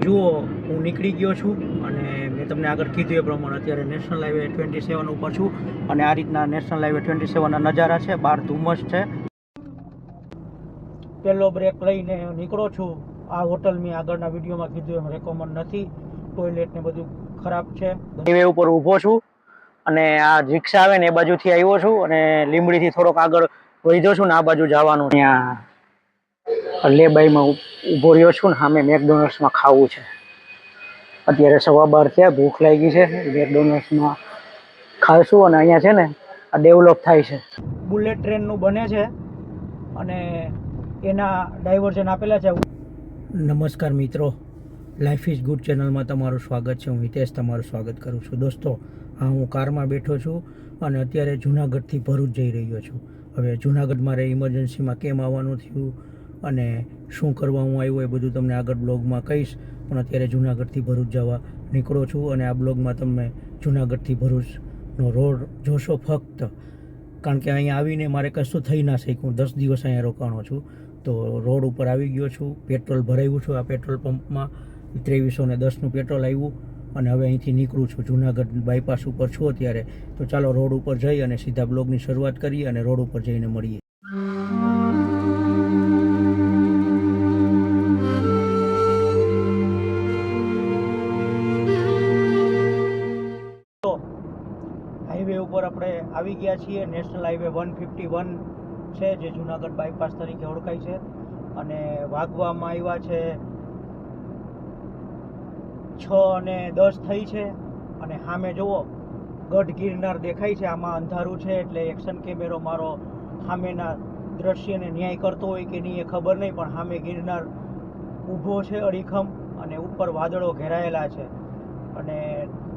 જુઓ હું નીકળી ગયો છું અને મેં તમને આગળ કીધું એ પ્રમાણે અત્યારે નેશનલ હાઈવે 27 ઉપર છું અને આ રીતના નેશનલ હાઈવે 27ના નજારા છે. બહાર ધુમ્મસ છે. પહેલો બ્રેક લઈને નીકળો છું. આ હોટલ મેં આગળના વિડીયોમાં કીધું એમ રેકોમેન્ડ નથી. ટોયલેટ ને બધું ખરાબ છે. હાઈવે ઉપર ઊભો છું અને આ રિક્ષા આવે ને એ બાજુથી આવ્યો છું અને લીંબડીથી થોડોક આગળ વધ્યો છું ને આ બાજુ જવાનું. ત્યાં લેબાઈમાં ઊભો રહ્યો છું ને સામે મેકડોનલ્ડ્સમાં ખાવું છે. અત્યારે 12:15 થયા, ભૂખ લાગી છે. મેકડોનલ્ડ્સમાં ખાશું અને અહીંયા છે ને આ ડેવલપ થાય છે. બુલેટ ટ્રેનનું બને છે અને એના ડાયવર્ઝન આપેલા છે. નમસ્કાર મિત્રો, લાઈફ ઇઝ ગુડ ચેનલમાં તમારું સ્વાગત છે. હું હિતેશ તમારું સ્વાગત કરું છું. દોસ્તો, હા, હું કારમાં બેઠો છું અને અત્યારે જુનાગઢથી ભરૂચ જઈ રહ્યો છું. હવે જુનાગઢ મારે ઇમરજન્સીમાં કેમ આવવાનું થયું અને શું કરવા હું આવ્યો એ બધું તમને આગળ બ્લોગમાં કહીશ. પણ અત્યારે જુનાગઢથી ભરૂચ જવા નીકળો છું અને આ બ્લોગમાં તમે જુનાગઢથી ભરૂચનો રોડ જોશો ફક્ત. કારણ કે અહીંયા આવીને મારે કશું થઈ ના શક્યું. 10 દિવસ અહીંયા રોકાણો છું. તો રોડ ઉપર આવી ગયો છું. પેટ્રોલ ભરાવ્યું છું. આ પેટ્રોલ પંપમાં 2310નું પેટ્રોલ આવ્યું અને હવે અહીંથી નીકળું છું. જુનાગઢ બાયપાસ ઉપર છું અત્યારે. તો ચાલો રોડ ઉપર જઈ અને સીધા બ્લોગની શરૂઆત કરીએ અને રોડ ઉપર જઈને મળીએ. હાઈવે ઉપર આપણે આવી ગયા છીએ. નેશનલ હાઈવે 151 છે જે જુનાગઢ બાયપાસ તરીકે ઓળખાય છે અને વાગવામાં આવ્યા છે 6:10 થઈ છે અને સામે જુઓ ગઢ ગિરનાર દેખાય છે. આમાં અંધારું છે એટલે એક્શન કેમેરો મારો સામેના દ્રશ્યને ન્યાય કરતો હોય કે નહીં એ ખબર નહીં, પણ સામે ગિરનાર ઊભો છે અડીખમ અને ઉપર વાદળો ઘેરાયેલા છે. અને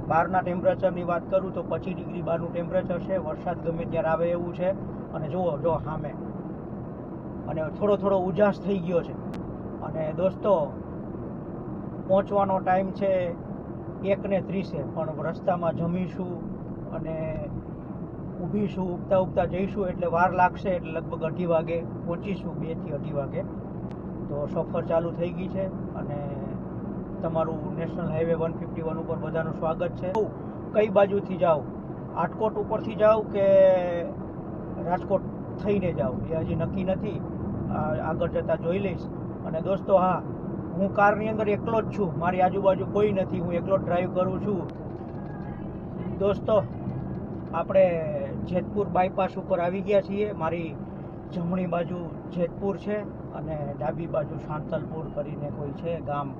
બહારના ટેમ્પરેચરની વાત કરું તો 25 ડિગ્રી બહારનું ટેમ્પરેચર છે. વરસાદ ગમે ત્યારે આવે એવું છે અને જુઓ સામે અને થોડો ઉજાસ થઈ ગયો છે. અને દોસ્તો, પહોંચવાનો ટાઈમ છે 1:30, પણ રસ્તામાં જમીશું અને ઊભીશું, ઉગતા જઈશું એટલે વાર લાગશે. એટલે લગભગ 2:30 વાગે પહોંચીશું, 2 થી 2:30 વાગે. તો સફર ચાલુ થઈ ગઈ છે અને તમારું નેશનલ હાઈવે 151 ઉપર બધાનું સ્વાગત છે. કઈ બાજુથી જાઓ, આટકોટ ઉપરથી જાઓ કે રાજકોટ થઈને જાઓ એ હજી નક્કી નથી. આગળ જતાં જોઈ લઈશ. અને દોસ્તો, હા, હું કારની અંદર એકલો જ છું. મારી આજુબાજુ કોઈ નથી. હું એકલો જ ડ્રાઈવ કરું છું. દોસ્તો, આપણે જેતપુર બાયપાસ ઉપર આવી ગયા છીએ. મારી જમણી બાજુ જેતપુર છે અને ડાબી બાજુ શાંતલપુર કરીને કોઈ છે ગામ.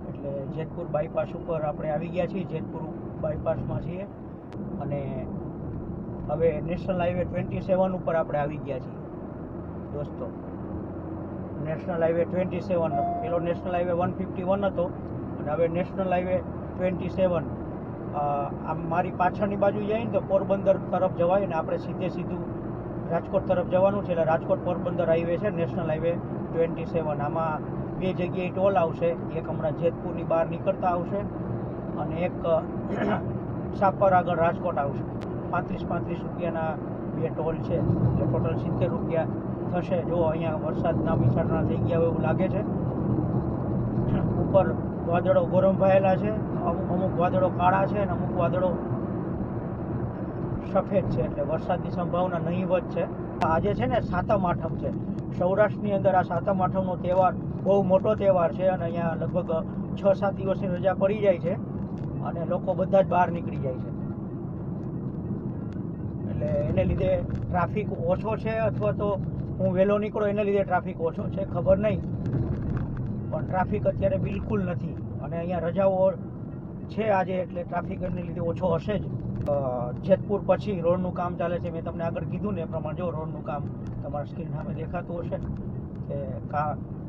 એટલે જેતપુર બાયપાસ ઉપર આપણે આવી ગયા છીએ. જેતપુર બાયપાસમાં છીએ અને હવે નેશનલ હાઈવે 27 ઉપર આપણે આવી ગયા છીએ. દોસ્તો, નેશનલ હાઈવે 27, પેલો નેશનલ હાઈવે 151 હતો અને હવે નેશનલ હાઈવે 27. આમ મારી પાછળની બાજુ જઈએ ને તો પોરબંદર તરફ જવાય ને આપણે સીધું રાજકોટ તરફ જવાનું છે. એટલે રાજકોટ પોરબંદર હાઈવે છે નેશનલ હાઈવે 27. આમાં 2 જગ્યાએ ટોલ આવશે. એક હમણાં જેતપુરની બહાર નીકળતા આવશે અને એક સાપર આગળ રાજકોટ આવશે. 35 રૂપિયાના 2 ટોલ છે. એટલે ટોટલ 70 રૂપિયા થશે. જો અહીંયા વરસાદના મિસાટણા થઈ ગયા હોય એવું લાગે છે. ઉપર વાદળો ગોરંભાયેલા છે. અમુક વાદળો કાળા છે અને અમુક વાદળો સફેદ છે. એટલે વરસાદની સંભાવના નહીવત છે. આજે છે ને સાતમ આઠમ છે. સૌરાષ્ટ્રની અંદર આ સાતમ આઠમનો તહેવાર બહુ મોટો તહેવાર છે અને અહીંયા લગભગ 6-7 દિવસની રજા પડી જાય છે અને લોકો બધા જ બહાર નીકળી જાય છે. એટલે એને લીધે ટ્રાફિક ઓછો છે અથવા તો હું વહેલો નીકળો એને લીધે ટ્રાફિક ઓછો છે, ખબર નહીં. પણ ટ્રાફિક અત્યારે બિલકુલ નથી અને અહીંયા રજાઓ છે આજે એટલે ટ્રાફિક એને લીધે ઓછો હશે જ. જેતપુર પછી રોડનું કામ ચાલે છે. મેં તમને આગળ કીધું ને એ પ્રમાણે જો રોડનું કામ તમારા સ્ક્રીન સામે દેખાતું હશે કે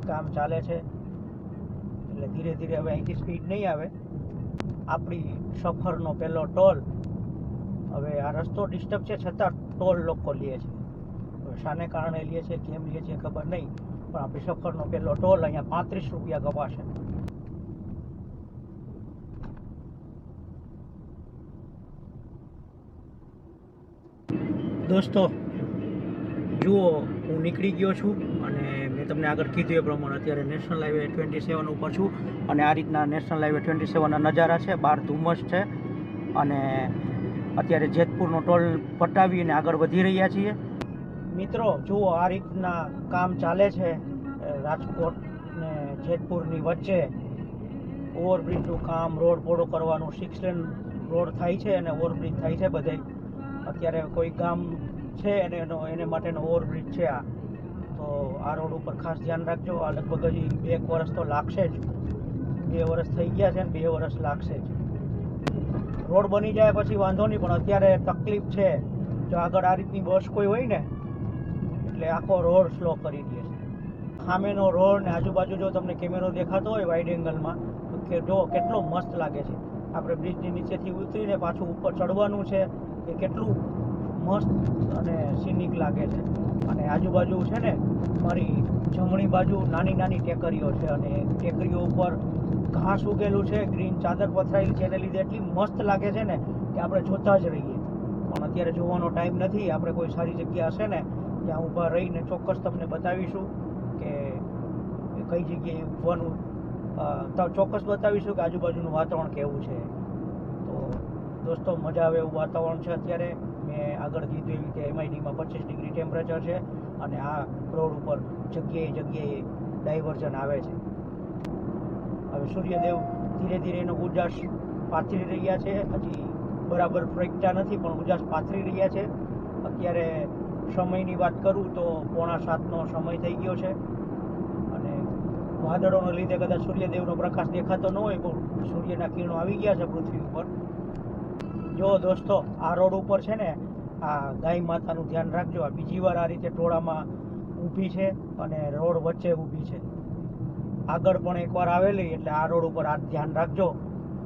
કામ ચાલે છે. એટલે ધીરે ધીરે હવે અહીંથી સ્પીડ નહીં આવે. આપણી સફરનો પહેલો ટોલ. હવે આ રસ્તો ડિસ્ટર્બ છે છતાં ટોલ લોકો લે છે. હવે શાને કારણે લે છે, કેમ લે છે ખબર નહીં, પણ આપણી સફરનો પહેલો ટોલ અહીંયા 35 રૂપિયા કપાશે. દોસ્તો, જુઓ હું નીકળી ગયો છું અને મેં મેં તમને આગળ કીધું એ પ્રમાણે અત્યારે નેશનલ હાઈવે 27 ઉપર છું અને આ રીતના નેશનલ હાઈવે 27ના નજારા છે. બહાર ધુમ્મસ છે અને અત્યારે જેતપુરનો ટોલ પટાવીને આગળ વધી રહ્યા છીએ. મિત્રો જુઓ, આ રીતના કામ ચાલે છે રાજકોટ ને જેતપુરની વચ્ચે. ઓવરબ્રિજનું કામ, રોડ પહોળો કરવાનું, 6 લેન રોડ થાય છે અને ઓવરબ્રિજ થાય છે બધે. અત્યારે કોઈ ગામ છે એને માટેનો ઓવરબ્રિજ છે આ. તો આ રોડ ઉપર ખાસ ધ્યાન રાખજો. આ લગભગ હજી 1 વર્ષ તો લાગશે જ. 2 વર્ષ થઈ ગયા છે ને 2 વર્ષ લાગશે જ. રોડ બની જાય પછી વાંધો નહીં, પણ અત્યારે તકલીફ છે. જો આગળ આ રીતની બસ કોઈ હોય ને એટલે આખો રોડ સ્લો કરી દે છે. સામેનો રોડ ને આજુબાજુ જો તમને કેમેરો દેખાતો હોય વાઇડ એંગલમાં તો જો કેટલો મસ્ત લાગે છે. આપણે બ્રિજની નીચેથી ઉતરીને પાછું ઉપર ચડવાનું છે એ કેટલું મસ્ત અને સિનિક લાગે છે. અને આજુબાજુ છે ને મારી જમણી બાજુ નાની નાની ટેકરીઓ છે અને ટેકરીઓ ઉપર ઘાસ ઉગેલું છે, ગ્રીન ચાદર પથરાયેલી છે, એને લીધે એટલી મસ્ત લાગે છે ને કે આપણે જોતા જ રહીએ. પણ અત્યારે જોવાનો ટાઈમ નથી. આપણે કોઈ સારી જગ્યા હશે ને ત્યાં ઊભા રહીને ચોક્કસ તમને બતાવીશું કે કઈ જગ્યાએ ઊભવાનું, ચોક્કસ બતાવીશું કે આજુબાજુનું વાતાવરણ કેવું છે. તો દોસ્તો મજા આવે એવું વાતાવરણ છે અત્યારે. મેં આગળ કીધું એવી રીતે MIDમાં 25 ડિગ્રી ટેમ્પરેચર છે અને આ રોડ ઉપર જગ્યાએ જગ્યાએ ડાયવર્ઝન આવે છે. હવે સૂર્યદેવ ધીરે ધીરે એનો ઉજાસ પાથરી રહ્યા છે. હજી બરાબર પ્રગટ્યા નથી પણ ઉજાસ પાથરી રહ્યા છે. અત્યારે સમયની વાત કરું તો 6:45નો સમય થઈ ગયો છે અને વાદળોને લીધે કદાચ સૂર્યદેવનો પ્રકાશ દેખાતો ન હોય, પણ સૂર્યના કિરણો આવી ગયા છે પૃથ્વી ઉપર. જો દોસ્તો, આ રોડ ઉપર છે ને આ ગાય માતાનું ધ્યાન રાખજો. આ બીજી વાર આ રીતે ટોળામાં ઊભી છે અને રોડ વચ્ચે ઊભી છે. આગળ પણ એકવાર આવેલી, એટલે આ રોડ ઉપર આ ધ્યાન રાખજો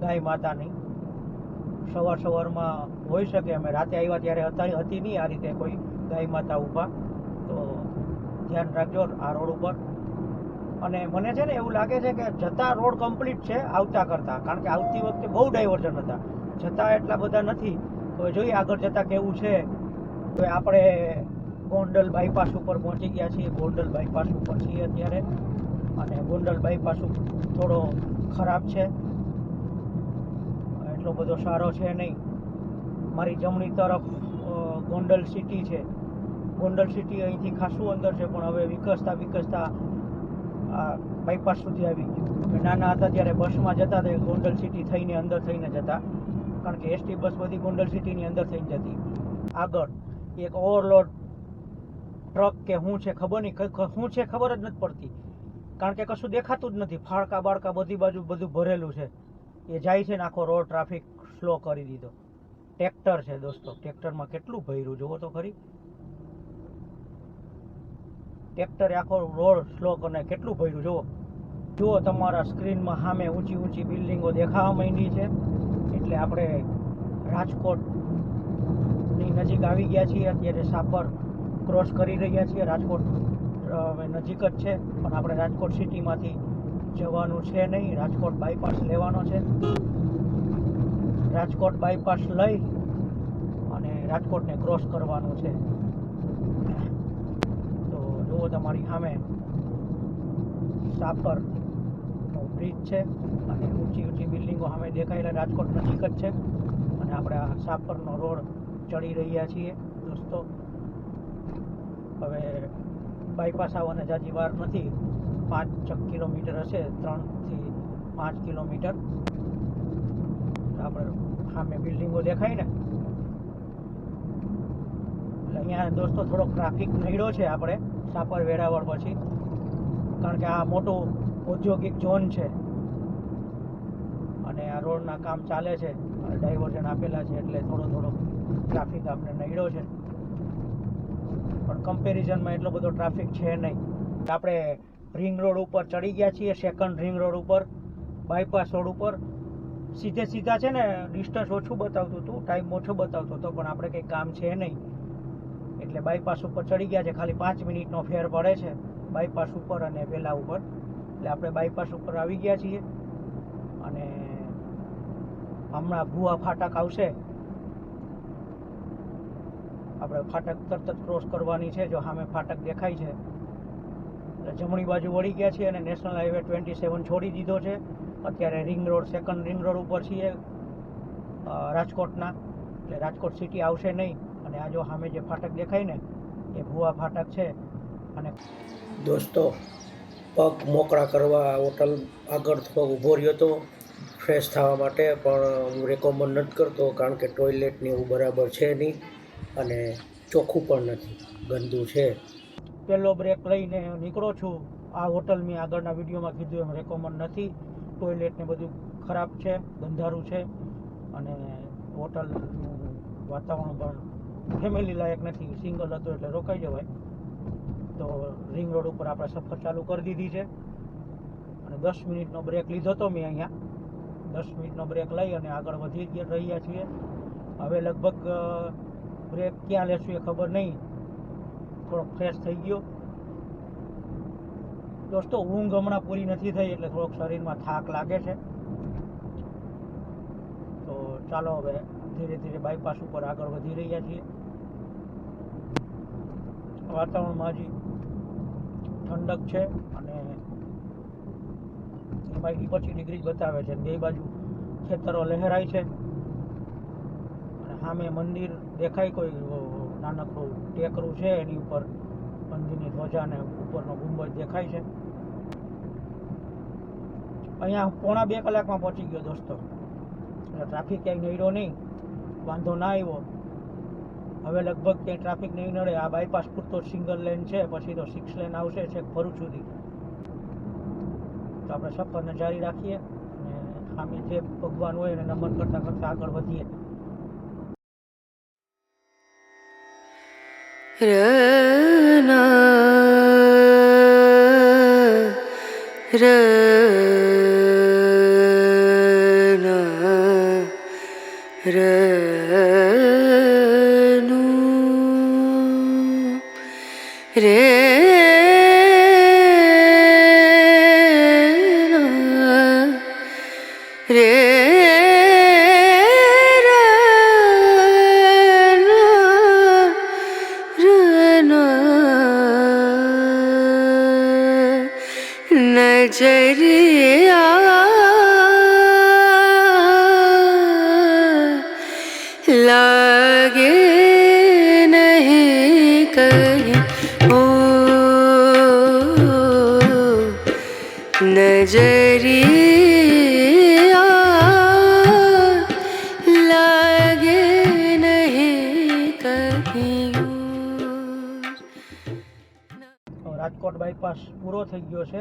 ગાય માતાની. સવારમાં હોઈ શકે, અમે રાતે આવ્યા ત્યારે હતી નહીં આ રીતે કોઈ ગાય માતા ઊભા. તો ધ્યાન રાખજો આ રોડ ઉપર. અને મને છે ને એવું લાગે છે કે જતા રોડ કમ્પ્લીટ છે આવતા કરતાં, કારણ કે આવતી વખતે બહુ ડાયવર્ઝન હતા, જતા એટલા બધા નથી. તો જોઈએ આગળ જતાં કેવું છે. તો આપણે ગોંડલ બાયપાસ ઉપર પહોંચી ગયા છીએ. ગોંડલ બાયપાસ ઉપર છીએ અત્યારે અને ગોંડલ બાયપાસ થોડો ખરાબ છે, એટલો બધો સારો છે નહીં. મારી જમણી તરફ ગોંડલ સિટી છે. ગોંડલ સિટી અહીંથી ખાસું અંદર છે, પણ હવે વિકસતા આ બાયપાસ સુધી આવી ગયું. અમે નાના હતા ત્યારે બસમાં જતા હતા ગોંડલ સિટી થઈને અંદર થઈને જતા, કારણ કે ST બસ બધી ગોંડલ સિટીની અંદર થઈને જતી. આગળ એક ઓવરલોડ ટ્રક કે શું છે ખબર નહીં, શું છે ખબર જ નથી પડતી, કારણ કે કશું દેખાતું જ નથી. ફાળકા બાળકા બધી બાજુ બધું ભરેલું છે. એ જાય છે ને આખો રોડ ટ્રાફિક સ્લો કરી દીધો. ટ્રેક્ટર છે દોસ્તો, ટ્રેક્ટરમાં કેટલું ભર્યું જુઓ તો ખરી. ટ્રેક્ટરે આખો રોડ સ્લો કરીને કેટલું ભર્યું જુઓ તમારા સ્ક્રીનમાં સામે ઊંચી બિલ્ડિંગો દેખાવા માંડી છે. એટલે આપણે રાજકોટની નજીક આવી ગયા છીએ. અત્યારે સાપર ક્રોસ કરી રહ્યા છીએ. રાજકોટ હવે નજીક જ છે, પણ આપણે રાજકોટ સિટીમાંથી જવાનું છે નહીં. રાજકોટ બાયપાસ લેવાનો છે. રાજકોટ બાયપાસ લઈ અને રાજકોટને ક્રોસ કરવાનું છે. તો જુઓ તમારી સામે સાપરનો બ્રિજ છે અને ઊંચી બિલ્ડિંગો સામે દેખાયેલા. રાજકોટ નજીક જ છે અને આપણે આ સાપરનો રોડ ચડી રહ્યા છીએ દોસ્તો. હવે બાયપાસ આવવાને જાજી વાર નથી, 5 કિલોમીટર હશે, 3 થી 5 કિલોમીટર. આપણે સામે બિલ્ડિંગો દેખાય ને, એટલે અહીંયા દોસ્તો થોડોક ટ્રાફિક નડ્યો છે આપણે સાપર વેરાવળ પછી, કારણ કે આ મોટો ઔદ્યોગિક ઝોન છે અને આ રોડના કામ ચાલે છે અને ડાયવર્ઝન આપેલા છે, એટલે થોડો ટ્રાફિક આપણે નડ્યો છે. પણ કમ્પેરિઝનમાં એટલો બધો ટ્રાફિક છે નહીં. આપણે રિંગ રોડ ઉપર ચડી ગયા છીએ, સેકન્ડ રિંગ રોડ ઉપર, બાયપાસ રોડ ઉપર. સીધા છે ને ડિસ્ટન્સ ઓછું બતાવતું હતું, ટાઈમ ઓછો બતાવતો હતો, પણ આપણે કંઈ કામ છે નહીં એટલે બાયપાસ ઉપર ચડી ગયા છે. ખાલી 5 મિનિટનો ફેર પડે છે બાયપાસ ઉપર અને વેલા ઉપર. એટલે આપણે બાયપાસ ઉપર આવી ગયા છીએ અને હમણાં ભુવા ફાટક આવશે. આપણે ફાટક તરત જ ક્રોસ કરવાની છે. જો સામે ફાટક દેખાય છે જમણી બાજુ વળી ગયા છીએ અને નેશનલ હાઈવે 27 છોડી દીધો છે. અત્યારે ring road, second ring road ઉપર છીએ રાજકોટના. એટલે રાજકોટ સિટી આવશે નહીં. અને આ જો સામે જે ફાટક દેખાય ને એ ભુવા ફાટક છે. અને દોસ્તો, પગ મોકળા કરવા હોટલ આગળ થોડો ઊભો રહ્યો હતો ફ્રેશ થવા માટે, પણ હું રેકોમેન્ડ નથી કરતો કારણ કે ટોયલેટની એવું બરાબર છે નહીં અને ચોખ્ખું પણ નથી, ગંદુ છે. પહેલો બ્રેક લઈને નીકળો છું. આ હોટલ મેં આગળના વિડીયોમાં કીધું એમ રેકોમેન્ડ નથી. ટોયલેટ ને બધું ખરાબ છે, ગંધારું છે અને હોટલનું વાતાવરણ પણ ફેમિલી લાયક નથી. સિંગલ હતો એટલે રોકાઈ જવાય. તો રિંગ રોડ ઉપર આપણે સફર ચાલુ કરી દીધી છે અને 10 મિનિટનો બ્રેક લીધો હતો મેં અહીંયા. 10 મિનિટનો બ્રેક લઈ અને આગળ વધી રહ્યા છીએ. હવે લગભગ બ્રેક ક્યાં લેશું એ ખબર નહીં. થોડોક ફ્રેશ થઈ ગયો. દોસ્તો, ઊંઘ હમણાં પૂરી નથી થઈ એટલે થોડોક શરીરમાં થાક લાગે છે. તો ચાલો હવે ધીરે ધીરે બાયપાસ ઉપર આગળ વધી રહ્યા છીએ. વાતાવરણમાં હજી ઠંડક છે અને 25 ડિગ્રી બતાવે છે. બે બાજુ ખેતરો લહેરાય છે અને સામે મંદિર દેખાય, કોઈ નાનકડું ટેકરું છે એની ઉપર મંદિરની ધ્વજા ને ઉપરનો ગુંબજ દેખાય છે. અહીંયા પોણા 2 કલાકમાં પહોંચી ગયો દોસ્તો. ટ્રાફિક ક્યાંય નડ્યો નહીં, વાંધો ના આવ્યો. હવે લગભગ ક્યાંય ટ્રાફિક નહીં નડે. આ બાયપાસ પૂરતો સિંગલ લેન છે, પછી તો 6 લેન આવશે છેક ભરૂચ સુધી. તો આપણે સફરને જારી રાખીએ અને સામે જે ભગવાન હોય એને નમન કરતા કરતા આગળ વધીએ. नजरिया लागे नहीं कहीं ओ नजरिया लागे नहीं कहीं રાજકોટ બાયપાસ પૂરો થઈ ગયો છે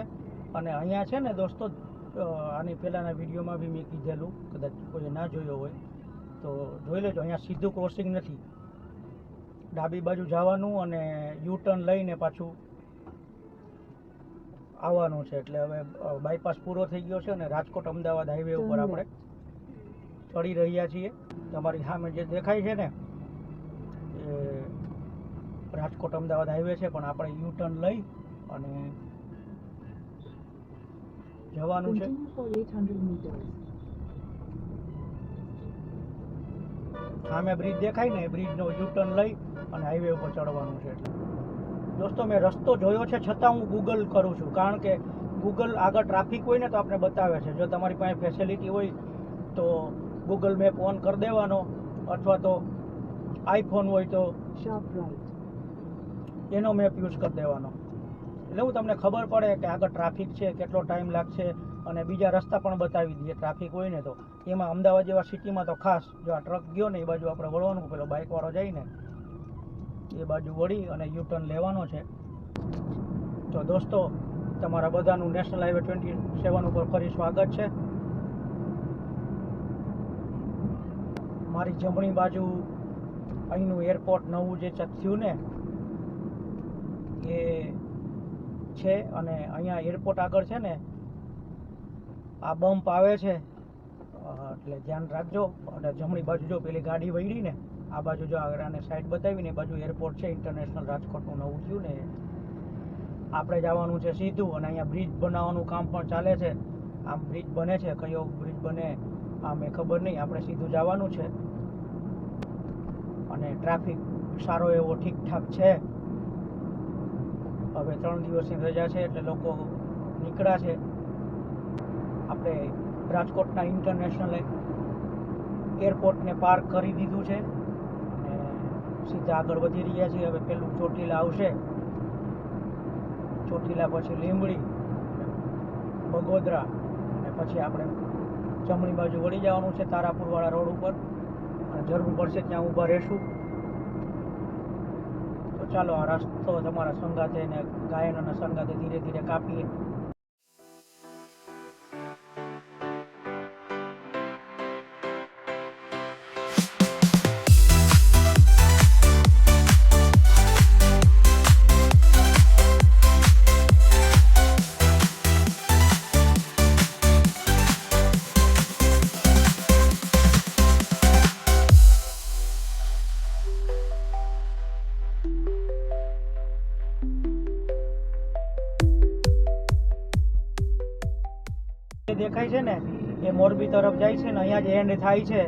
અને અહીંયા છે ને દોસ્તો, આની પહેલાંના વિડીયોમાં બી મેં કીધેલું, કદાચ કોઈ ના જોયો હોય તો જોઈ લેજો. અહીંયા સીધું ક્રોસિંગ નથી, ડાબી બાજુ જવાનું અને યુ ટર્ન લઈને પાછું આવવાનું છે. એટલે હવે બાયપાસ પૂરો થઈ ગયો છે અને રાજકોટ અમદાવાદ હાઈવે ઉપર આપણે ચડી રહ્યા છીએ. તમારી સામે જે દેખાય છે ને એ રાજકોટ અમદાવાદ હાઈવે છે, પણ આપણે યુ ટર્ન લઈ અને જવાનું છે. સામે બ્રિજ દેખાય ને, એ બ્રિજનો યુ ટર્ન લઈ અને હાઈવે ઉપર ચડવાનું છે. દોસ્તો, મેં રસ્તો જોયો છે છતાં હું ગૂગલ કરું છું, કારણ કે ગૂગલ આગળ ટ્રાફિક હોય ને તો આપણે બતાવે છે. જો તમારી પાસે ફેસિલિટી હોય તો ગૂગલ મેપ ઓન કરી દેવાનો, અથવા તો આઈફોન હોય તો એનો મેપ યુઝ કરી દેવાનો. એટલે હું તમને ખબર પડે કે આગળ ટ્રાફિક છે, કેટલો ટાઈમ લાગશે, અને બીજા રસ્તા પણ બતાવી દઈએ ટ્રાફિક હોય ને તો. એમાં અમદાવાદ જેવા સિટીમાં તો ખાસ જો આ ટ્રક ગયો ને એ બાજુ આપણે વળવાનું, પેલો બાઇકવાળો જાય ને એ બાજુ વળી અને યુ ટર્ન લેવાનો છે. તો દોસ્તો, તમારા બધાનું નેશનલ હાઈવે 27 ઉપર ફરી સ્વાગત છે. મારી જમણી બાજુ અહીંનું એરપોર્ટ નવું જે થયું ને એ છે, અને અહીંયા એરપોર્ટ આગળ છે ને આ બમ્પ આવે છે, એટલે ધ્યાન રાખજો. અને જમણી બાજુ જો પેલી ગાડી વળી ને આ બાજુ જો આગળ આને સાઈડ બતાવીને એ બાજુ એરપોર્ટ છે ઇન્ટરનેશનલ રાજકોટનું નવું થયું ને. આપણે જવાનું છે સીધું, અને અહીંયા બ્રિજ બનાવવાનું કામ પણ ચાલે છે. આમ બ્રિજ બને છે, કયો બ્રિજ બને આમ એ ખબર નહીં. આપણે સીધું જવાનું છે અને ટ્રાફિક સારો એવો ઠીકઠાક છે. હવે 3 દિવસની રજા છે એટલે લોકો નીકળ્યા છે. આપણે રાજકોટના ઇન્ટરનેશનલ એરપોર્ટને પાર્ક કરી દીધું છે અને સીધા આગળ વધી રહ્યા છીએ. હવે પેલું ચોટીલા આવશે, ચોટીલા પછી લીંબડી, બગોદરા અને પછી આપણે જમણી બાજુ વળી જવાનું છે તારાપુરવાળા રોડ ઉપર, અને જરૂર પડશે ત્યાં ઊભા રહેશું. તો ચાલો આ રસ્તો તમારા સંગાતે ને ગાયનના સંગાતે ધીરે ધીરે કાપીએ. દેખાય છે ને એ મોરબી તરફ જાય છે ને અહીંયા જ એન્ડ થાય છે.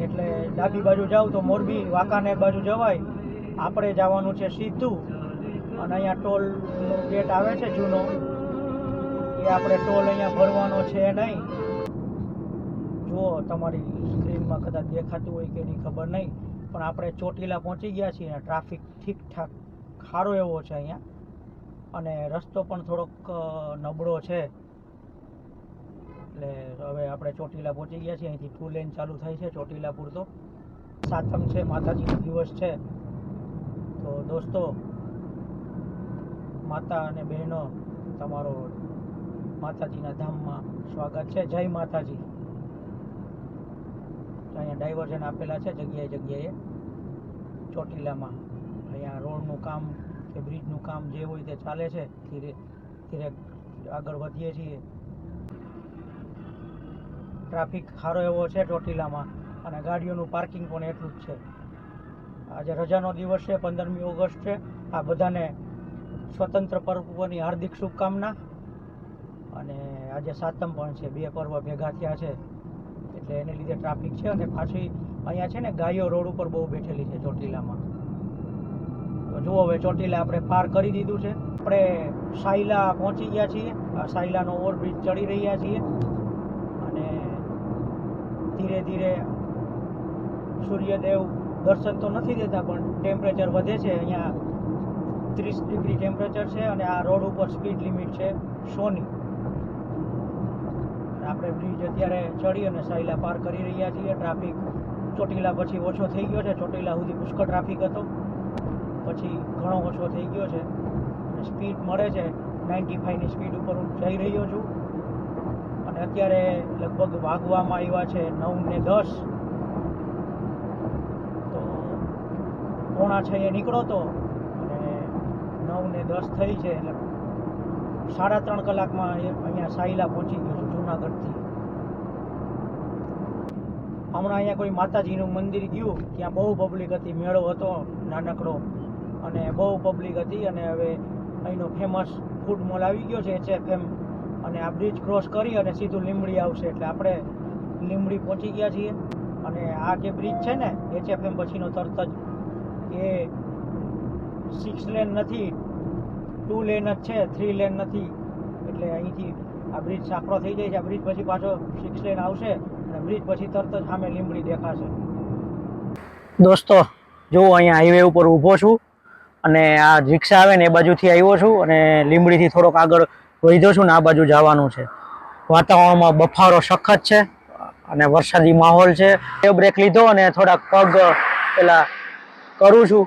એટલે ડાબી બાજુ જાવ તો મોરબી વાંકાનેર બાજુ જવાય. આપણે જવાનું છે સીધું, અને અહીંયા ટોલ ગેટ આવે છે જૂનો, એ આપણે ટોલ અહીંયા ભરવાનો છે નહીં. જુઓ તમારી સ્ક્રીનમાં કદાચ દેખાતું હોય કે નહીં ખબર નહીં, પણ આપણે ચોટીલા પહોંચી ગયા છીએ. ટ્રાફિક ઠીકઠાક સારો એવો છે અહીંયા, અને રસ્તો પણ થોડોક નબળો છે. એટલે હવે આપણે ચોટીલા પહોંચી ગયા છીએ. અહીંથી 2 લેન ચાલુ થાય છે ચોટીલા પૂરતો. સાતમ છે, માતાજીનો દિવસ છે. તો દોસ્તો, માતા અને બહેનો, તમારો માતાજીના ધામમાં સ્વાગત છે. જય માતાજી. અહીંયા ડાયવર્ઝન આપેલા છે જગ્યાએ જગ્યાએ ચોટીલામાં. અહીંયા રોડનું કામ કે બ્રિજનું કામ જે હોય તે ચાલે છે. ધીરે ધીરે આગળ વધીએ છીએ. ટ્રાફિક સારો એવો છે ચોટીલામાં, અને ગાડીઓનું પાર્કિંગ પણ એટલું જ છે. આજે રજાનો દિવસ છે, 15મી ઓગસ્ટ છે. આ બધાને સ્વતંત્ર પર્વની હાર્દિક શુભકામના. અને આજે સાતમ પણ છે, 2 પર્વ ભેગા થયા છે એટલે એને લીધે ટ્રાફિક છે. અને પાછી અહીંયા છે ને ગાયો રોડ ઉપર બહુ બેઠેલી છે ચોટીલામાં. તો જુઓ, હવે ચોટીલા આપણે પાર કરી દીધું છે. આપણે સાયલા પહોંચી ગયા છીએ. આ સાયલાનો ઓવરબ્રિજ ચડી રહ્યા છીએ, અને ધીરે ધીરે સૂર્યદેવ દર્શન તો નથી દેતા, પણ ટેમ્પરેચર વધે છે. અહીંયા 30 ડિગ્રી ટેમ્પરેચર છે, અને આ રોડ ઉપર સ્પીડ લિમિટ છે 100 ની. આપણે બ્રિજ અત્યારે ચડી અને સાયલા પાર કરી રહ્યા છીએ. ટ્રાફિક ચોટીલા પછી ઓછો થઈ ગયો છે. ચોટીલા સુધી પુષ્કળ ટ્રાફિક હતો, પછી ઘણો ઓછો થઈ ગયો છે. અને સ્પીડ મળે છે 95ની સ્પીડ ઉપર હું જઈ રહ્યો છું. અને અત્યારે લગભગ વાગવામાં આવ્યા છે 9:10. તો 5:45 નીકળો તો, અને 9:10 થઈ છે. એટલે 3.5 કલાકમાં અહીંયા સાયલા પહોંચી ગયો છું જુનાગઢથી. હમણાં અહીંયા કોઈ માતાજીનું મંદિર ગયું, ત્યાં બહુ પબ્લિક હતી. મેળો હતો નાનકડો, અને બહુ પબ્લિક હતી. અને હવે અહીંનો ફેમસ ફૂડ મોલ આવી ગયો છે HFM, અને આ બ્રિજ ક્રોસ કરી અને સીધું લીંબડી આવશે. એટલે આપણે લીંબડી પહોંચી ગયા છીએ. અને આ જે બ્રિજ છે ને HFM પછીનો તરત જ, એ 6 લેન નથી, 2 લેન જ છે, 3 લેન નથી. એટલે અહીંથી આ બ્રિજ સાંકડો થઈ જાય છે. આ બ્રિજ પછી પાછો 6 લેન આવશે, અને બ્રિજ પછી તરત જ સામે લીંબડી દેખાશે. દોસ્તો જો અહીંયા હાઈવે ઉપર ઊભો છું, અને આ રિક્ષા આવે ને એ બાજુથી આવ્યો છું, અને લીંબડીથી થોડોક આગળ વધ્યો છું ને આ બાજુ જવાનું છે. વાતાવરણમાં બફારો સખત છે, અને વરસાદી માહોલ છે. બ્રેક લીધો અને થોડાક પગ પેલા કરું છું.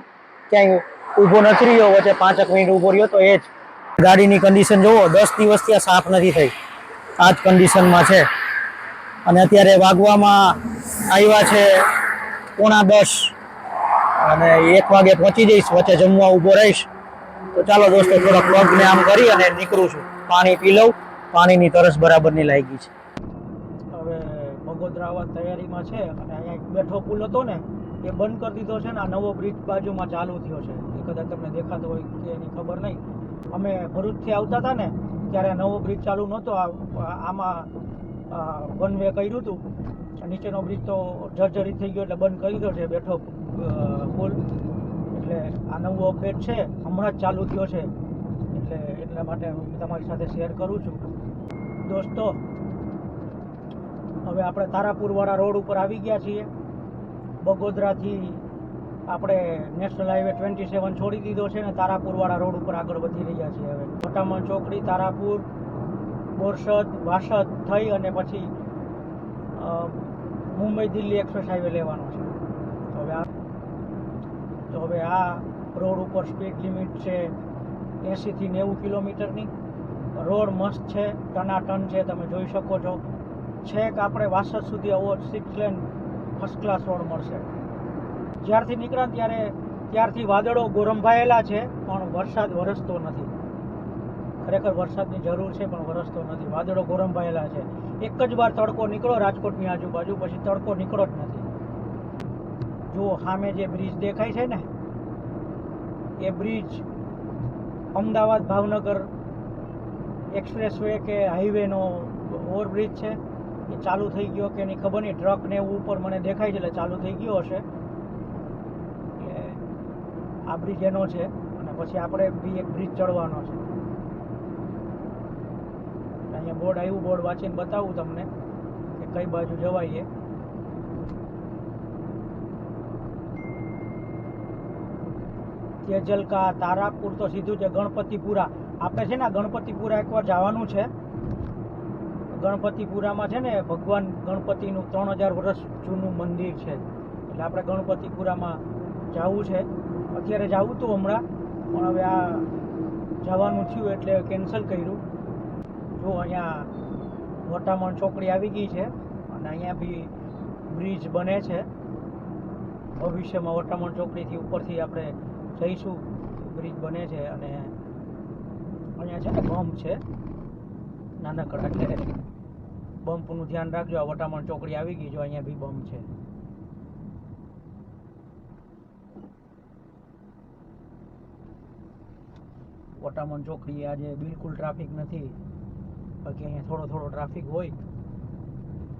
ક્યાંય ઊભો નથી રહ્યો, વચ્ચે 5 મિનિટ ઊભો રહ્યો તો. એ જ ગાડીની કન્ડિશન જુઓ, 10 દિવસથી આ સાફ નથી થઈ, આ જ કન્ડિશનમાં છે. અને અત્યારે વાગવામાં આવ્યા છે 9:45, અને 1 વાગે પહોંચી જઈશ. વચ્ચે જમવા ઊભો રહીશ. તો ચાલો દોસ્તો, થોડોક પગને આમ કરી અને નીકળું છું. પાણી પી લઉં, પાણીની તરસ બરાબરની લાગી છે. હવે બગોદરા આવવા તૈયારીમાં છે. અને અહીંયા એક બેઠો પુલ હતો ને, એ બંધ કરી દીધો છે ને આ નવો બ્રિજ બાજુમાં ચાલુ થયો છે. એ કદાચ તમને દેખાતો હોય કે એની ખબર નહીં. અમે ભરૂચથી આવતા હતા ને ત્યારે નવો બ્રિજ ચાલુ નહોતો. આમાં વન વે કર્યું હતું. નીચેનો બ્રિજ તો જર્જરિત થઈ ગયો એટલે બંધ કરી દીધો છે બેઠો પુલ. એટલે આ નવું અપડેટ છે, હમણાં જ ચાલુ થયો છે. એટલે એટલા માટે હું તમારી સાથે શેર કરું છું. દોસ્તો, હવે આપણે તારાપુરવાળા રોડ ઉપર આવી ગયા છીએ. બગોદરાથી આપણે નેશનલ હાઈવે 27 છોડી દીધો છે ને તારાપુરવાળા રોડ ઉપર આગળ વધી રહ્યા છીએ. હવે મોટામણ ચોકડી, તારાપુર, બોરસદ, વાસદ થઈ અને પછી મુંબઈ દિલ્હી એક્સપ્રેસ હાઈવે લેવાનો છે. તો હવે આ રોડ ઉપર સ્પીડ લિમિટ છે 80 થી 90 કિલોમીટરની. રોડ મસ્ત છે, ટનાટન છે, તમે જોઈ શકો છો. છેક આપણે વાસદ સુધી આવો 6 લેન ફર્સ્ટ ક્લાસ રોડ મળશે. જ્યારથી નીકળ્યા ત્યારથી વાદળો ગોરંભાયેલા છે, પણ વરસાદ વરસતો નથી. ખરેખર વરસાદની જરૂર છે પણ વરસતો નથી. વાદળો ગોરંભાયેલા છે. એક જ વાર તડકો નીકળો રાજકોટની આજુબાજુ, પછી તડકો નીકળો જ નથી. જુઓ સામે જે બ્રિજ દેખાય છે ને, એ bridge Ahmedabad Bhavnagar expressway કે હાઈવેનો ઓવરબ્રિજ છે. એ ચાલુ થઈ ગયો કે નહીં ખબર નહીં. ટ્રક ને એવું ઉપર મને દેખાય છે એટલે ચાલુ થઈ ગયો હશે. એટલે આ બ્રિજ એનો છે અને પછી આપણે બી એક બ્રિજ ચડવાનો છે. અહીંયા બોર્ડ આવ્યું, બોર્ડ વાંચીને બતાવું તમને કે કઈ બાજુ જવાય. તેજલકા, તારાપુર તો સીધું છે. ગણપતિપુરા આપણે છે ને ગણપતિપુરા એકવાર જવાનું છે. ગણપતિપુરામાં છે ને ભગવાન ગણપતિનું 3000 વર્ષ જૂનું મંદિર છે. એટલે આપણે ગણપતિપુરામાં જવું છે. અત્યારે જવું હતું હમણાં, પણ હવે આ જવાનું થયું એટલે કેન્સલ કર્યું. જો અહીંયા મોટામણ ચોકડી આવી ગઈ છે અને અહીંયા બી બ્રિજ બને છે. ભવિષ્યમાં મોટામણ ચોકડીથી ઉપરથી આપણે જઈશું. બ્રિજ બને છે અને અહીંયા છે ને બમ્પ છે નાનકડા, એટલે બમ્પનું ધ્યાન રાખજો. આ વટામણ ચોકડી આવી ગઈ, જો અહીંયા બી બમ્પ છે. વટામણ ચોકડી આજે બિલકુલ ટ્રાફિક નથી, બાકી અહીંયા થોડો ટ્રાફિક હોય.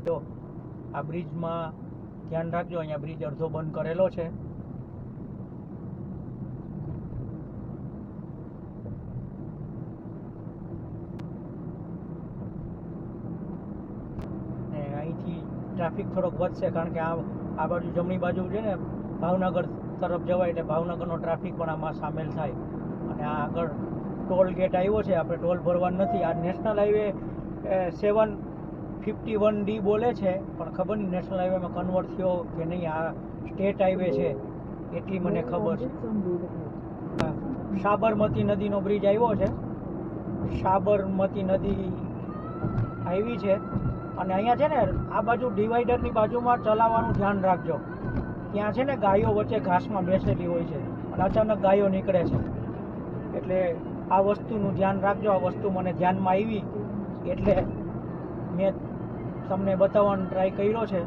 જો આ બ્રિજમાં ધ્યાન રાખજો, અહીંયા બ્રિજ અડધો બંધ કરેલો છે. ટ્રાફિક થોડોક વધશે કારણ કે આ બાજુ જમણી બાજુ છે ને ભાવનગર તરફ જવાય એટલે ભાવનગરનો ટ્રાફિક પણ આમાં સામેલ થાય. અને આ આગળ ટોલ ગેટ આવ્યો છે, આપણે ટોલ ભરવાનું નથી. આ નેશનલ હાઈવે 751D બોલે છે, પણ ખબર નહીં નેશનલ હાઈવેમાં કન્વર્ટ થયો કે નહીં. આ સ્ટેટ હાઈવે છે એટલી મને ખબર છે. સાબરમતી નદીનો બ્રિજ આવ્યો છે. સાબરમતી નદી આવી છે અને અહીંયા છે ને આ બાજુ ડિવાઈડરની બાજુમાં ચલાવવાનું ધ્યાન રાખજો. ત્યાં છે ને ગાયો વચ્ચે ઘાસમાં બેસેલી હોય છે અને અચાનક ગાયો નીકળે છે. એટલે આ વસ્તુનું ધ્યાન રાખજો. આ વસ્તુ મને ધ્યાનમાં આવી એટલે મેં તમને બતાવવાનો ટ્રાય કર્યો છે.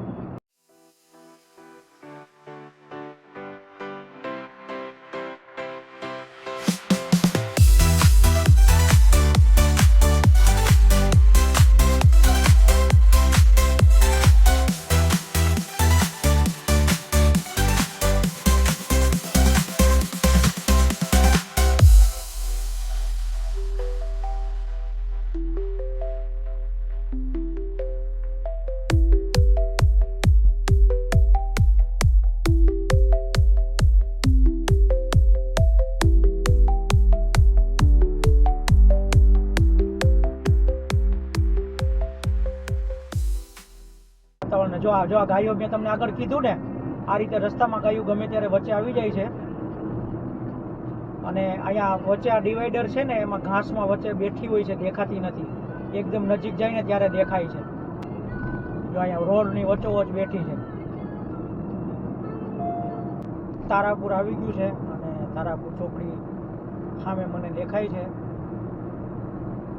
જો આ ગાયો મેં તમને આગળ કીધું ને, આ રીતે રસ્તામાં ગાયું ગમે ત્યારે વચ્ચે આવી જાય છે. અને અહીંયા વચ્ચે આ ડિવાઈડર છે ને એમાં ઘાસમાં વચ્ચે બેઠી હોય છે, દેખાતી નથી. એકદમ નજીક જાય ને ત્યારે દેખાય છે. જો અહીંયા રોડની વચ્ચોવચ બેઠી છે. તારાપુર આવી ગયું છે અને તારાપુર ચોકડી સામે મને દેખાય છે.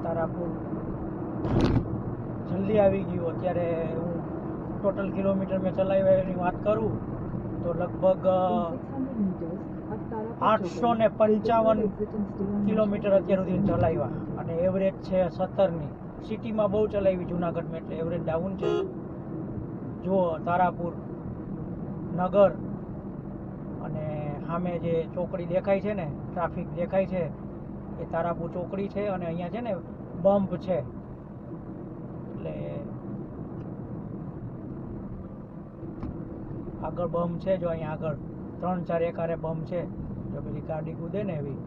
તારાપુર જલ્દી આવી ગયું. અત્યારે હું ટોટલ કિલોમીટર મેં ચલાવ્યાની વાત કરું તો લગભગ 855 કિલોમીટર અત્યાર સુધી ચલાવ્યા અને એવરેજ છે 17ની. સિટીમાં બહુ ચલાવી જુનાગઢમાં એટલે એવરેજ ડાઉન છે. જુઓ તારાપુર નગર અને સામે જે ચોકડી દેખાય છે ને, ટ્રાફિક દેખાય છે, એ તારાપુર ચોકડી છે અને અહીંયા છે ને બમ્પ છે, એટલે આગળ બમ્પ છે. જો અહીંયા આગળ 3-4 એકારે બમ્પ છે. જો પેલી ગાડી કૂદે ને એવી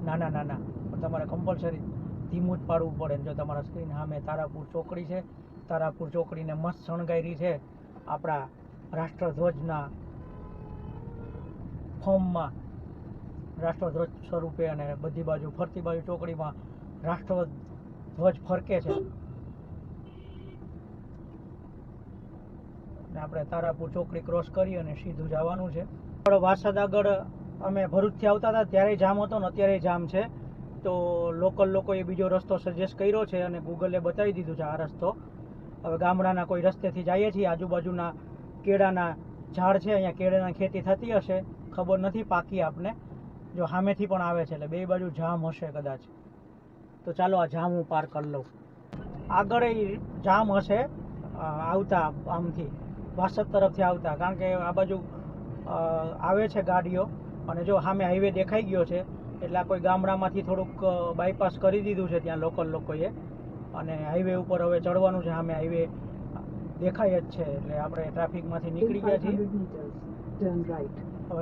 નાના નાના, પણ તમારે કમ્પલસરી ધીમું જ પાડવું પડે. જો તમારા સ્ક્રીન સામે તારાપુર ચોકડી છે. તારાપુર ચોકડીને મસ્ત શણગારી છે આપણા રાષ્ટ્રધ્વજના ફોર્મમાં, રાષ્ટ્રધ્વજ સ્વરૂપે, અને બધી બાજુ ફરતી બાજુ ચોકડીમાં રાષ્ટ્રધ્વજ ફરકે છે. અને આપણે તારાપુર ચોકડી ક્રોસ કરી અને સીધું જવાનું છે. વાસદ આગળ અમે ભરૂચથી આવતા હતા ત્યારે જામ હતો ને અત્યારે જામ છે. તો લોકલ લોકોએ બીજો રસ્તો સજેસ્ટ કર્યો છે અને ગૂગલે બતાવી દીધું છે આ રસ્તો. હવે ગામડાના કોઈ રસ્તેથી જઈએ છીએ. આજુબાજુના કેળાના ઝાડ છે, અહીંયા કેળાની ખેતી થતી હશે, ખબર નથી પાકી આપને. જો સામેથી પણ આવે છે, એટલે બે બાજુ જામ હશે કદાચ. તો ચાલો આ જામ હું પાર કરી લઉં. આગળ જામ હશે આવતા આમથી વાસદ તરફથી આવતા, કારણ કે આ બાજુ આવે છે ગાડીઓ. અને જો સામે હાઈવે દેખાઈ ગયો છે, એટલે આ કોઈ ગામડામાંથી થોડુંક બાયપાસ કરી દીધું છે ત્યાં લોકલ લોકોએ, અને હાઈવે ઉપર હવે ચડવાનું છે. સામે હાઈવે દેખાય જ છે, એટલે આપણે ટ્રાફિકમાંથી નીકળી ગયા છીએ.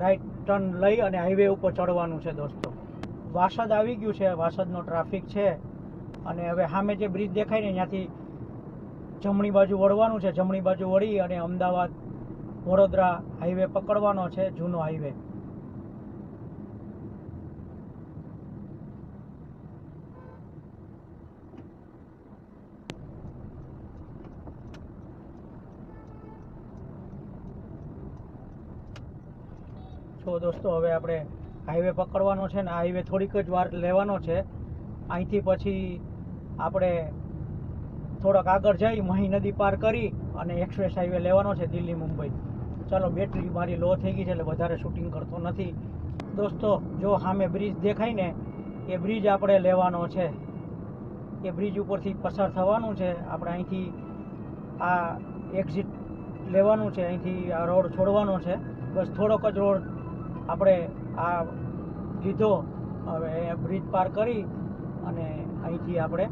રાઈટ ટર્ન લઈ અને હાઈવે ઉપર ચડવાનું છે દોસ્તો. વાસદ આવી ગયું છે, વાસદનો ટ્રાફિક છે. અને હવે સામે જે બ્રિજ દેખાય ને ત્યાંથી જમણી બાજુ વળવાનું છે. જમણી બાજુ વળી અને અમદાવાદ વડોદરા હાઈવે પકડવાનો છે, જૂનો હાઈવે. તો દોસ્તો હવે આપણે હાઈવે પકડવાનો છે ને આ હાઈવે થોડીક જ વાર લેવાનો છે. અહીંથી પછી આપણે થોડાક આગળ જઈ મહી નદી પાર કરી અને એક્સપ્રેસ હાઈવે લેવાનો છે દિલ્હી મુંબઈ. ચાલો, બેટરી મારી લો થઈ ગઈ છે એટલે વધારે શૂટિંગ કરતો નથી. દોસ્તો જો સામે બ્રિજ દેખાય ને એ બ્રિજ આપણે લેવાનો છે. એ બ્રિજ ઉપરથી પસાર થવાનું છે. આપણે અહીંથી આ એક્ઝિટ લેવાનું છે, અહીંથી આ રોડ છોડવાનો છે. બસ થોડોક જ રોડ આપણે આ લીધો. હવે બ્રિજ પાર કરી અને અહીંથી આપણે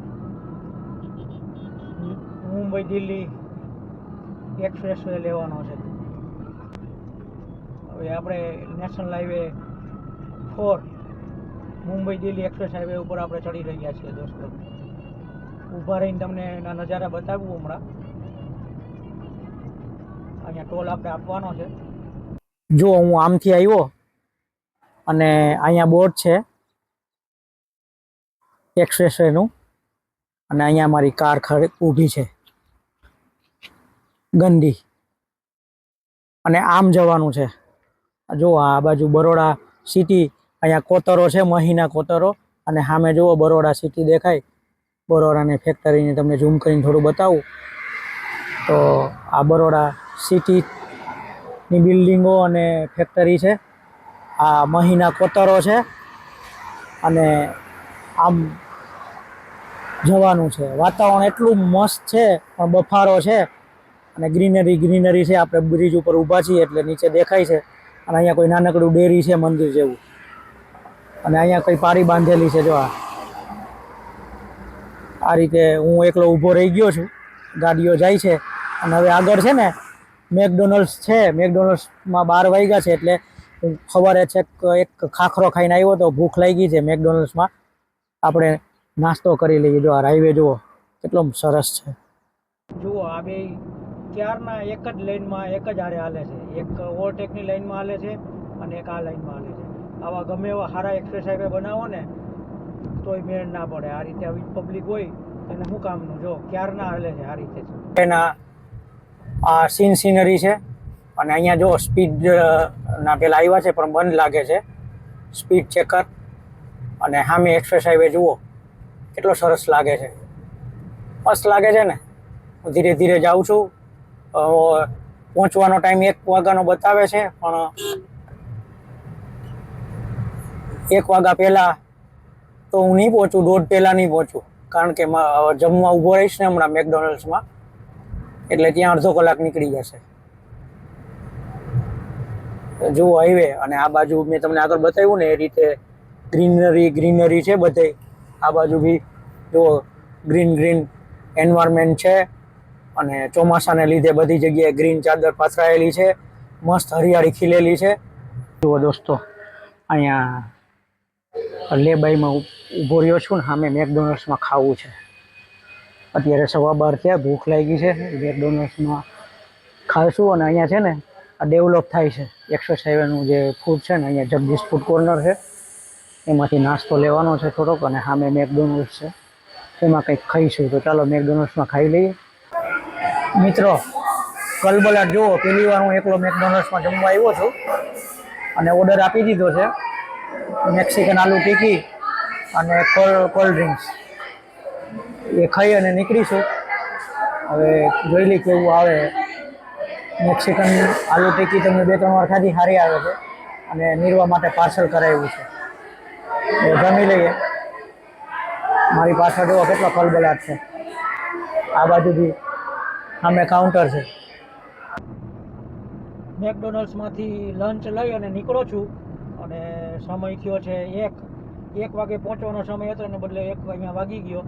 મુંબઈ દિલ્હી એક્સપ્રેસ વે લેવાનો છે. હવે આપણે national highway 4 Mumbai Delhi express highway ઉપર આપણે ચડી રહ્યા છીએ દોસ્તો. ઊભા રહીને તમને એના નજારા બતાવવું હમણાં. અહીંયા ટોલ આપણે આપવાનો છે. જો હું આમથી આવ્યો અને અહીંયા બોર્ડ છે એક્સપ્રેસ વેનું, અને અહીંયા મારી કાર ઊભી છે ગંદી, અને આમ જવાનું છે. જો આ બાજુ બરોડા સિટી, અહીંયા કોતરો છે, મહીના કોતરો, અને સામે જુઓ બરોડા સિટી દેખાય. બરોડાની ફેક્ટરીને તમને ઝૂમ કરીને થોડું બતાવું તો આ બરોડા સિટીની બિલ્ડિંગો અને ફેક્ટરી છે. આ મહીના કોતરો છે અને આમ જવાનું છે. વાતાવરણ એટલું મસ્ત છે, પણ બફારો છે અને ગ્રીનરી છે. આપણે બ્રિજ ઉપર ઊભા છીએ એટલે નીચે દેખાય છે. અને અહીંયા કોઈ નાનકડું ડેરી છે, મંદિર જેવું, અને અહીંયા કોઈ પારી બાંધેલી છે. જો આ રીતે હું એકલો ઊભો રહી ગયો છું, ગાડીઓ જાય છે. અને હવે આગળ છે ને મેકડોનલ્ડ્સ છે. મેકડોનલ્ડ્સમાં 12 વાગ્યા છે, એટલે હું સવારે છેક એક ખાખરો ખાઈને આવ્યો તો ભૂખ લાગી છે. મેકડોનલ્ડ્સમાં આપણે નાસ્તો કરી લઈએ. જો આ હાઈવે જુઓ કેટલો સરસ છે. જુઓ આ બે ક્યારના એક જ લાઈનમાં એક જ હારે હાલે છે. એક ઓવરટેકની લાઈનમાં હાલે છે અને એક આ લાઈનમાં હાલે છે. આવા ગમે એવા સારા એક્સપ્રેસ હાઈવે બનાવો ને તોય મેળ ના પડે. આ રીતે આવી પબ્લિક હોય એને શું કામનું? જો ક્યારના હાલે છે આ રીતે. એના આ સીનરી છે. અને અહીંયા જો સ્પીડ ના પેલા આવ્યા છે પણ બંધ લાગે છે, સ્પીડ ચેકર. અને સામે એક્સપ્રેસ હાઈવે જુઓ કેટલો સરસ લાગે છે, મસ્ત લાગે છે ને. હું ધીરે ધીરે જાઉં છું. પહોંચવાનો ટાઈમ 1 વાગ્યાનો બતાવે છે, પણ 1 વાગ્યા પહેલાં તો હું નહીં પહોંચું, 1:30 પહેલાં નહીં પહોંચું, કારણ કે જમવા ઊભો રહીશ ને હમણાં મેકડોનલ્ડ્સમાં, એટલે ત્યાં અડધો કલાક નીકળી જશે. જુઓ હાઈવે, અને આ બાજુ મેં તમને આગળ બતાવ્યું ને એ રીતે ગ્રીનરી છે બધે. આ બાજુ બી જુઓ ગ્રીન ગ્રીન એન્વાયરમેન્ટ છે અને ચોમાસાને લીધે બધી જગ્યાએ ગ્રીન ચાદર પાથરાયેલી છે, મસ્ત હરિયાળી ખીલેલી છે. જુઓ દોસ્તો, અહીંયા લેબાઈમાં ઊભો રહ્યો છું ને સામે મેકડોનલ્ડ્સમાં ખાવું છે. અત્યારે 12:15 થયા, ભૂખ લાગી છે. મેકડોનલ્ડ્સમાં ખાઈશું અને અહીંયા છે ને આ ડેવલપ થાય છે એક્સપ્રેસ હાઈવેનું જે ફૂડ છે ને, અહીંયા જગદીશ ફૂડ કોર્નર છે, એમાંથી નાસ્તો લેવાનો છે થોડોક અને સામે મેકડોનલ્ડ્સ છે, એમાં કંઈક ખાઈશું. તો ચાલો મેકડોનલ્ડ્સમાં ખાઈ લઈએ. મિત્રો, કલબલાટ જુઓ, પહેલી વાર હું એકલો મેકડોનલ્ડ્સમાં જમવા આવ્યો છું અને ઓર્ડર આપી દીધો છે મેક્સિકન આલુ ટિક્કી અને કોલ્ડ ડ્રિંક્સ. એ ખાઈ અને નીકળીશું. હવે જોઈ લઈ કેવું આવે. મેક્સિકન આલુ ટિક્કી તમને 2-3 વાર ખાધી, સારી આવે છે અને નીરવા માટે પાર્સલ કરાવ્યું છે. એ જમી લઈએ. મારી પાછળ જુઓ કેટલો કલબલાટ છે. આ બાજુથી સામે કાઉન્ટર છે. મેકડોનલ્ડ્સમાંથી લંચ લઈ અને નીકળો છું અને સમય થયો છે 1 વાગે પહોંચવાનો સમય હતો એને બદલે 1 અહીંયા વાગી ગયો.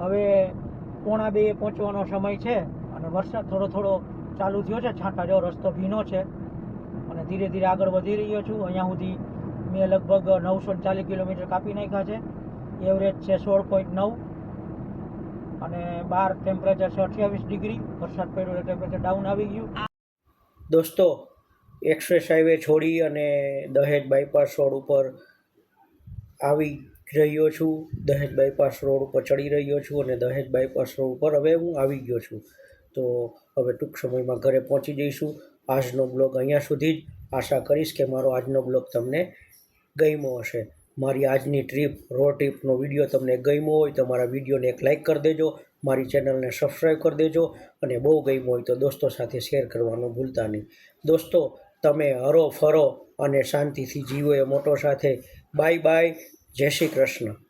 હવે 1:45 પહોંચવાનો સમય છે અને વરસાદ થોડો ચાલુ થયો છે. છાંટા જો રસ્તો ભીનો છે અને ધીરે ધીરે આગળ વધી રહ્યો છું. અહીંયા સુધી મેં લગભગ 940 કિલોમીટર કાપી નાખ્યા છે. એવરેજ છે 16.9 અને બહાર ટેમ્પરેચર છે 28 ડિગ્રી. વરસાદ પડ્યો એટલે ટેમ્પરેચર ડાઉન આવી ગયું. દોસ્તો, એક્સપ્રેસ હાઈવે છોડી અને દહેજ બાયપાસ રોડ ઉપર આવી રહ્યો છું. દહેજ બાયપાસ રોડ ઉપર ચડી રહ્યો છું અને દહેજ બાયપાસ રોડ ઉપર હવે હું આવી ગયો છું. તો હવે ટૂંક સમયમાં ઘરે પહોંચી જઈશું. આજનો બ્લોગ અહીંયા સુધી જ. આશા કરીશ કે મારો આજનો બ્લોગ તમને ગમ્યો હશે. મારી આજની રોડ ટ્રીપનો વિડીયો તમને ગમ્યો હોય તો મારા વિડીયોને એક લાઇક કરી દેજો, મારી ચેનલને સબસ્ક્રાઈબ કરી દેજો અને બહુ ગમ્યો હોય તો દોસ્તો સાથે શેર કરવાનું ભૂલતા નહીં. દોસ્તો, તમે હરો ફરો અને શાંતિથી જીવો એ મોટો સાથે. Bye bye. જય શ્રી કૃષ્ણ.